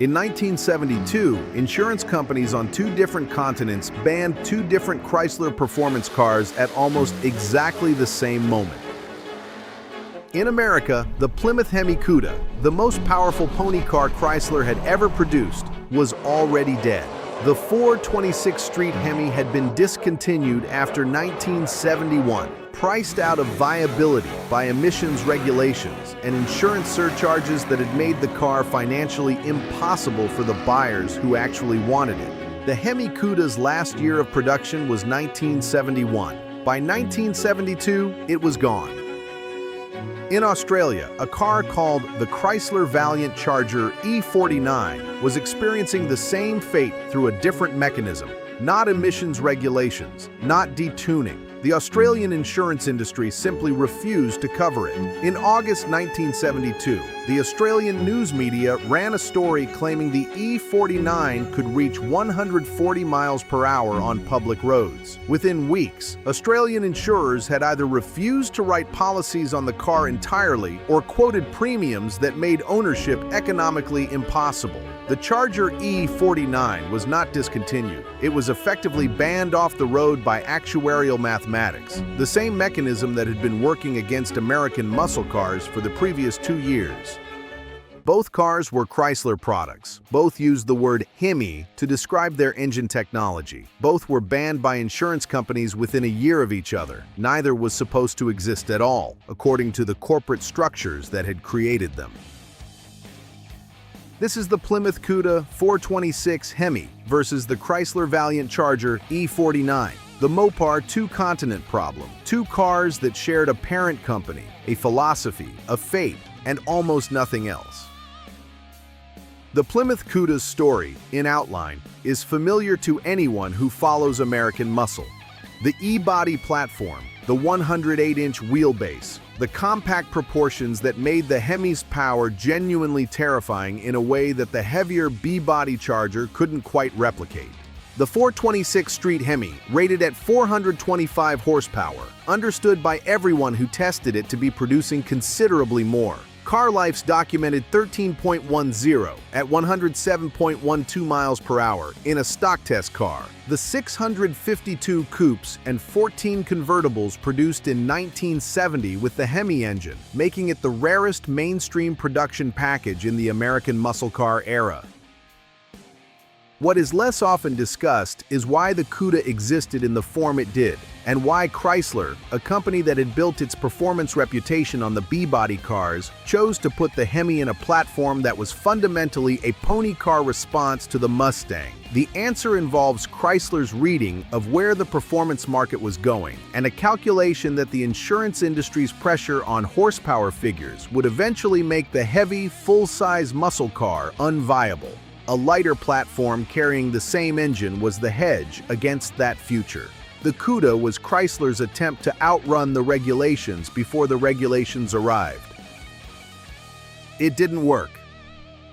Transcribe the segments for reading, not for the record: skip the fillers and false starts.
In 1972, insurance companies on two different continents banned two different Chrysler performance cars at almost exactly the same moment. In America, the Plymouth Hemi Cuda, the most powerful pony car Chrysler had ever produced, was already dead. The 426th Street Hemi had been discontinued after 1971, priced out of viability by emissions regulations and insurance surcharges that had made the car financially impossible for the buyers who actually wanted it. The Hemi Cuda's last year of production was 1971. By 1972, it was gone. In Australia, a car called the Chrysler Valiant Charger E49 was experiencing the same fate through a different mechanism. Not emissions regulations, not detuning. The Australian insurance industry simply refused to cover it. In August 1972, the Australian news media ran a story claiming the E49 could reach 140 miles per hour on public roads. Within weeks, Australian insurers had either refused to write policies on the car entirely or quoted premiums that made ownership economically impossible. The Charger E49 was not discontinued. It was effectively banned off the road by actuarial mathematics, the same mechanism that had been working against American muscle cars for the previous 2 years. Both cars were Chrysler products. Both used the word Hemi to describe their engine technology. Both were banned by insurance companies within a year of each other. Neither was supposed to exist at all, according to the corporate structures that had created them. This is the Plymouth Cuda 426 Hemi versus the Chrysler Valiant Charger E49. The Mopar two-continent problem. Two cars that shared a parent company, a philosophy, a fate, and almost nothing else. The Plymouth Cuda's story, in outline, is familiar to anyone who follows American muscle. The E-body platform, the 108-inch wheelbase, the compact proportions that made the Hemi's power genuinely terrifying in a way that the heavier B-body Charger couldn't quite replicate. The 426th Street Hemi, rated at 425 horsepower, understood by everyone who tested it to be producing considerably more. CarLife's documented 13.10 at 107.12 miles per hour in a stock test car. The 652 coupes and 14 convertibles produced in 1970 with the Hemi engine, making it the rarest mainstream production package in the American muscle car era. What is less often discussed is why the Cuda existed in the form it did, and why Chrysler, a company that had built its performance reputation on the B-body cars, chose to put the Hemi in a platform that was fundamentally a pony car response to the Mustang. The answer involves Chrysler's reading of where the performance market was going, and a calculation that the insurance industry's pressure on horsepower figures would eventually make the heavy, full-size muscle car unviable. A lighter platform carrying the same engine was the hedge against that future. The Cuda was Chrysler's attempt to outrun the regulations before the regulations arrived. It didn't work.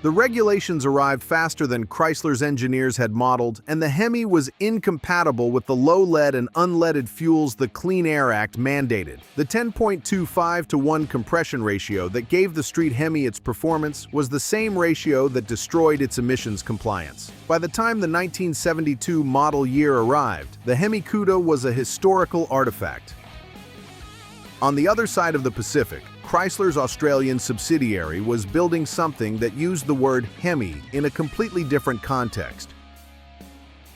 The regulations arrived faster than Chrysler's engineers had modeled, and the Hemi was incompatible with the low-lead and unleaded fuels the Clean Air Act mandated. The 10.25-to-1 compression ratio that gave the Street Hemi its performance was the same ratio that destroyed its emissions compliance. By the time the 1972 model year arrived, the Hemi Cuda was a historical artifact. On the other side of the Pacific, Chrysler's Australian subsidiary was building something that used the word Hemi in a completely different context.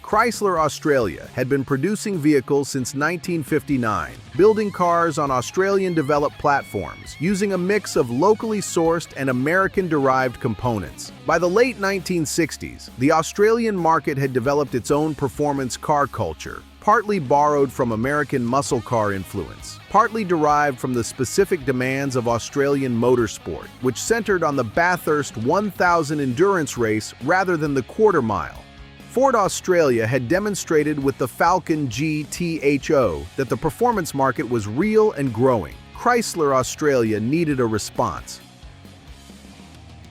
Chrysler Australia had been producing vehicles since 1959, building cars on Australian-developed platforms, using a mix of locally sourced and American-derived components. By the late 1960s, the Australian market had developed its own performance car culture, partly borrowed from American muscle car influence, partly derived from the specific demands of Australian motorsport, which centered on the Bathurst 1000 endurance race rather than the quarter mile. Ford Australia had demonstrated with the Falcon GTHO that the performance market was real and growing. Chrysler Australia needed a response.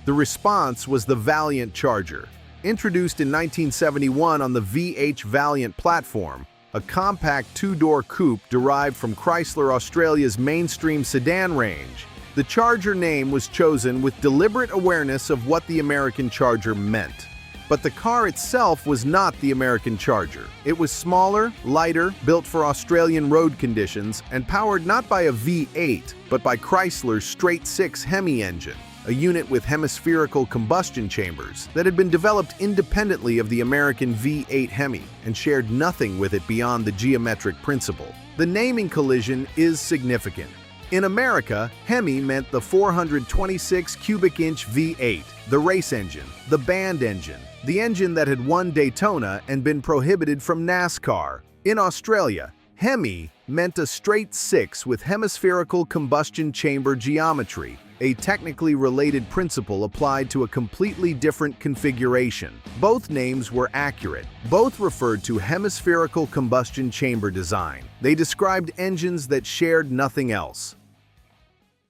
The response was the Valiant Charger. Introduced in 1971 on the VH Valiant platform, a compact two-door coupe derived from Chrysler Australia's mainstream sedan range, The Charger name was chosen with deliberate awareness of what the American Charger meant. But the car itself was not the American Charger. It was smaller, lighter, built for Australian road conditions, and powered not by a V8, but by Chrysler's straight-six Hemi engine, a unit with hemispherical combustion chambers that had been developed independently of the American V8 Hemi and shared nothing with it beyond the geometric principle. The naming collision is significant. In America, Hemi meant the 426 cubic inch V8, the race engine, the band engine, the engine that had won Daytona and been prohibited from NASCAR. In Australia, Hemi meant a straight six with hemispherical combustion chamber geometry, a technically related principle applied to a completely different configuration. Both names were accurate. Both referred to hemispherical combustion chamber design. They described engines that shared nothing else.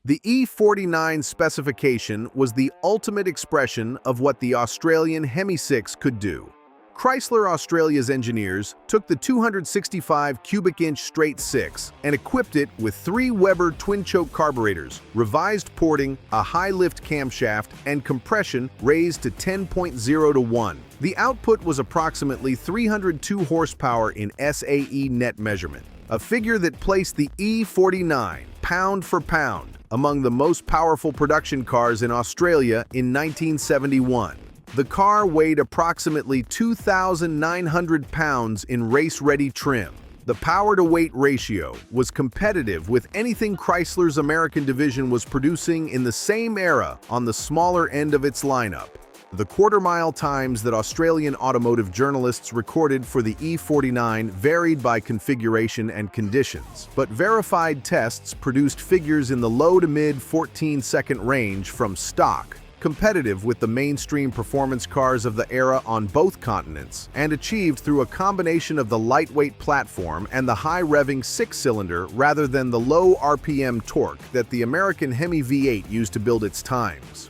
The E49 specification was the ultimate expression of what the Australian Hemi 6 could do. Chrysler Australia's engineers took the 265 cubic inch straight six and equipped it with 3 Weber twin-choke carburetors, revised porting, a high-lift camshaft, and compression raised to 10.0 to 1. The output was approximately 302 horsepower in SAE net measurement, a figure that placed the E49, pound for pound, among the most powerful production cars in Australia in 1971. The car weighed approximately 2,900 pounds in race-ready trim. The power-to-weight ratio was competitive with anything Chrysler's American division was producing in the same era on the smaller end of its lineup. The quarter-mile times that Australian automotive journalists recorded for the E49 varied by configuration and conditions, but verified tests produced figures in the low to mid 14-second range from stock, competitive with the mainstream performance cars of the era on both continents, and achieved through a combination of the lightweight platform and the high-revving six-cylinder rather than the low RPM torque that the American Hemi V8 used to build its times.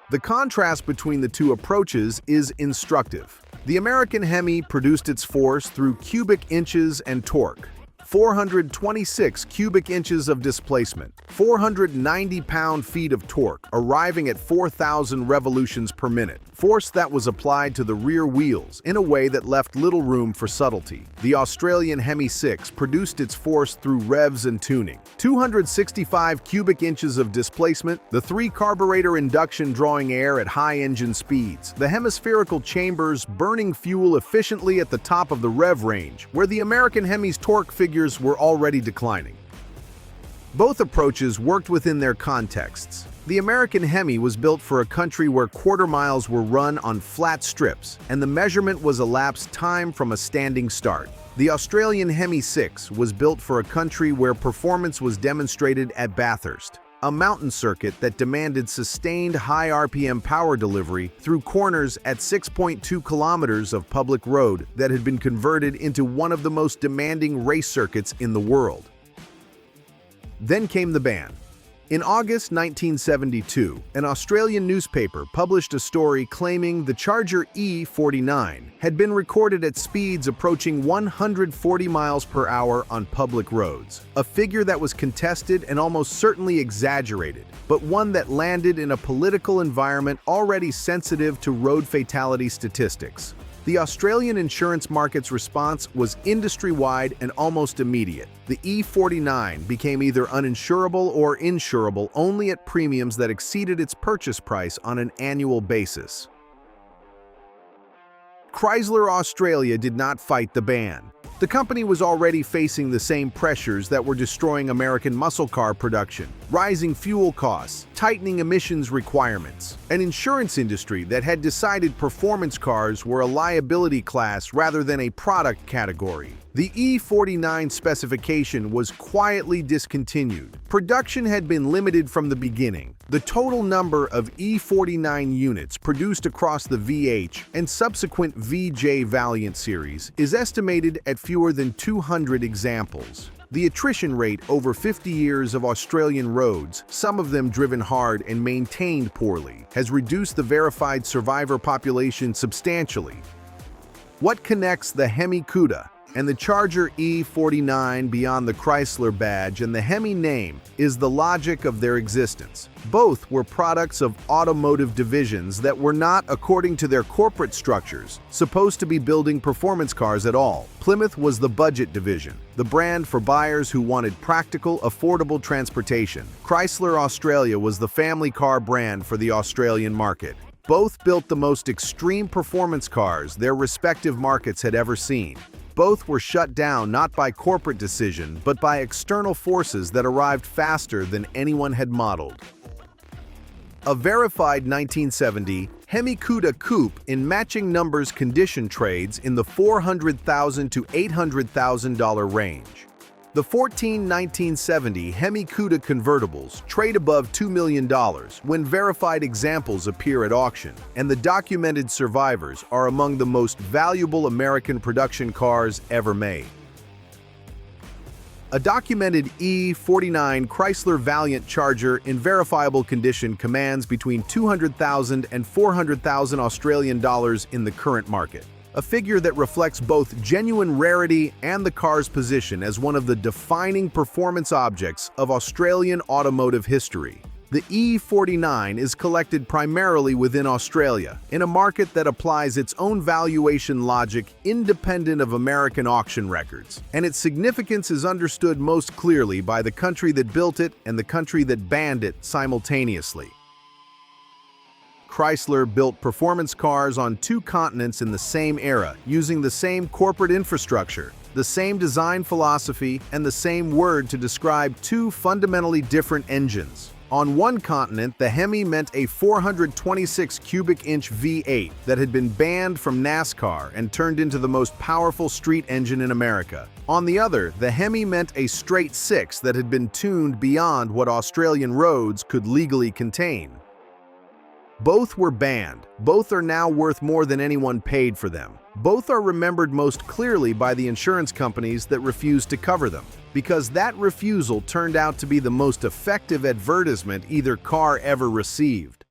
The contrast between the two approaches is instructive. The American Hemi produced its force through cubic inches and torque. 426 cubic inches of displacement, 490 pound-feet of torque, arriving at 4,000 revolutions per minute, force that was applied to the rear wheels in a way that left little room for subtlety. The Australian Hemi 6 produced its force through revs and tuning. 265 cubic inches of displacement, the 3-carburetor induction drawing air at high engine speeds, the hemispherical chambers burning fuel efficiently at the top of the rev range, where the American Hemi's torque figures were already declining. Both approaches worked within their contexts. The American Hemi was built for a country where quarter miles were run on flat strips, and the measurement was elapsed time from a standing start. The Australian Hemi 6 was built for a country where performance was demonstrated at Bathurst, a mountain circuit that demanded sustained high RPM power delivery through corners at 6.2 kilometers of public road that had been converted into one of the most demanding race circuits in the world. Then came the ban. In August 1972, an Australian newspaper published a story claiming the Charger E49 had been recorded at speeds approaching 140 miles per hour on public roads, a figure that was contested and almost certainly exaggerated, but one that landed in a political environment already sensitive to road fatality statistics. The Australian insurance market's response was industry-wide and almost immediate. The E49 became either uninsurable or insurable only at premiums that exceeded its purchase price on an annual basis. Chrysler Australia did not fight the ban. The company was already facing the same pressures that were destroying American muscle car production: rising fuel costs, tightening emissions requirements, an insurance industry that had decided performance cars were a liability class rather than a product category. The E49 specification was quietly discontinued. Production had been limited from the beginning. The total number of E49 units produced across the VH and subsequent VJ Valiant series is estimated at fewer than 200 examples. The attrition rate over 50 years of Australian roads, some of them driven hard and maintained poorly, has reduced the verified survivor population substantially. What connects the Hemi Cuda and the Charger E49 beyond the Chrysler badge and the Hemi name is the logic of their existence. Both were products of automotive divisions that were not, according to their corporate structures, supposed to be building performance cars at all. Plymouth was the budget division, the brand for buyers who wanted practical, affordable transportation. Chrysler Australia was the family car brand for the Australian market. Both built the most extreme performance cars their respective markets had ever seen. Both were shut down not by corporate decision, but by external forces that arrived faster than anyone had modeled. A verified 1970 Hemi Cuda coupe in matching numbers condition trades in the $400,000 to $800,000 range. The 1970 Hemi Cuda convertibles trade above $2 million when verified examples appear at auction, and the documented survivors are among the most valuable American production cars ever made. A documented E49 Chrysler Valiant Charger in verifiable condition commands between $200,000 and $400,000 Australian dollars in the current market, a figure that reflects both genuine rarity and the car's position as one of the defining performance objects of Australian automotive history. The E49 is collected primarily within Australia, in a market that applies its own valuation logic independent of American auction records, and its significance is understood most clearly by the country that built it and the country that banned it simultaneously. Chrysler built performance cars on two continents in the same era, using the same corporate infrastructure, the same design philosophy, and the same word to describe two fundamentally different engines. On one continent, the Hemi meant a 426 cubic inch V8 that had been banned from NASCAR and turned into the most powerful street engine in America. On the other, the Hemi meant a straight six that had been tuned beyond what Australian roads could legally contain. Both were banned. Both are now worth more than anyone paid for them. Both are remembered most clearly by the insurance companies that refused to cover them, because that refusal turned out to be the most effective advertisement either car ever received.